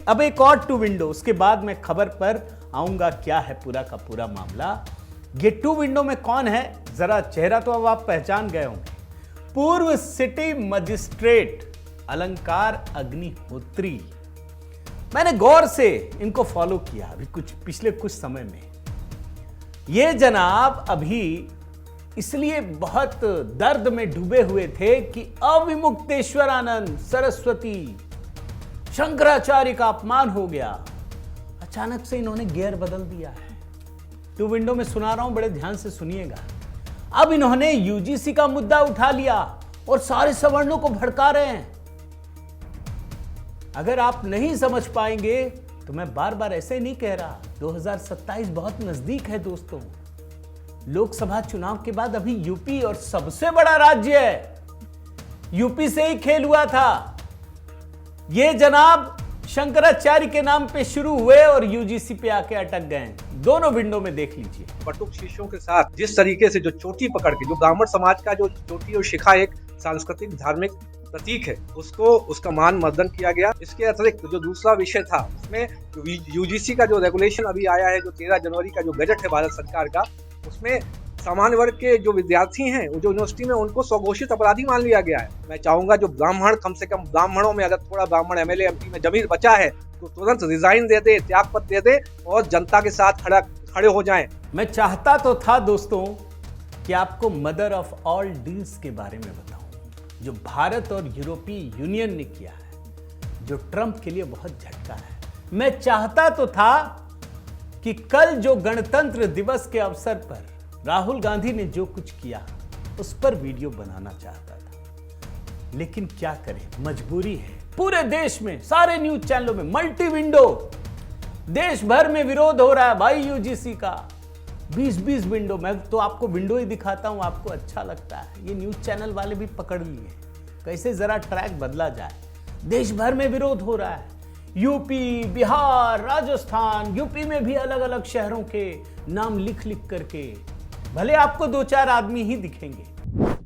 अब एक और टू विंडो, उसके बाद मैं खबर पर आऊंगा क्या है पूरा का पूरा मामला। ये टू विंडो में कौन है, जरा चेहरा तो अब आप पहचान गए होंगे। पूर्व सिटी मजिस्ट्रेट अलंकार अग्निहोत्री। मैंने गौर से इनको फॉलो किया अभी पिछले कुछ समय में। ये जनाब अभी इसलिए बहुत दर्द में डूबे हुए थे कि अविमुक्तेश्वरानंद सरस्वती शंकराचार्य का अपमान हो गया। अचानक से इन्होंने गियर बदल दिया है। टू विंडो में सुना रहा हूं, बड़े ध्यान से सुनिएगा। अब इन्होंने यूजीसी का मुद्दा उठा लिया और सारे सवर्णों को भड़का रहे हैं। अगर आप नहीं समझ पाएंगे तो मैं बार बार ऐसे नहीं कह रहा। 2027 बहुत नजदीक है दोस्तों। लोकसभा चुनाव के बाद अभी यूपी और सबसे बड़ा राज्य है, यूपी से ही खेल हुआ था। ये जनाब शंकराचार्य के नाम पे शुरू हुए और यूजीसी पे आके अटक गए। दोनों विंडो में देख लीजिए। बटुक शीशों के साथ जिस तरीके से जो चोटी पकड़ के, जो ब्राह्मण समाज का जो चोटी और शिखा एक सांस्कृतिक धार्मिक प्रतीक है, उसका मान मर्दन किया गया। इसके अतिरिक्त जो दूसरा विषय था, उसमें यूजीसी का जो रेगुलेशन अभी आया है, जो 13 जनवरी का जो बजट है भारत सरकार का, उसमें सामान्य वर्ग के जो विद्यार्थी हैं, जो यूनिवर्सिटी में, उनको स्वघोषित अपराधी मान लिया गया है। मैं चाहूंगा जो ब्राह्मण, कम से कम ब्राह्मणों में अगर थोड़ा ब्राह्मण एमएलए एमपी में जमीर बचा है तो तुरंत रिजाइन दे दे, त्यागपत्र दे दे और जनता के साथ खड़े हो जाएं। मैं चाहता तो था दोस्तों कि आपको मदर ऑफ ऑल डील्स के बारे में बताऊं, जो भारत और यूरोपीय यूनियन ने किया है, जो ट्रंप के लिए बहुत झटका है। मैं चाहता तो था कि कल जो गणतंत्र दिवस के अवसर पर राहुल गांधी ने जो कुछ किया उस पर वीडियो बनाना चाहता था, लेकिन क्या करें, मजबूरी है। पूरे देश में सारे न्यूज चैनलों में मल्टी विंडो, देश भर में विरोध हो रहा है भाई यूजीसी का। 20-20 विंडो, मैं तो आपको विंडो ही दिखाता हूं, आपको अच्छा लगता है। ये न्यूज चैनल वाले भी पकड़ लिए कैसे जरा ट्रैक बदला जाए। देश भर में विरोध हो रहा है, यूपी, बिहार, राजस्थान, यूपी में भी अलग अलग शहरों के नाम लिख लिख करके। भले आपको 2-4 आदमी ही दिखेंगे,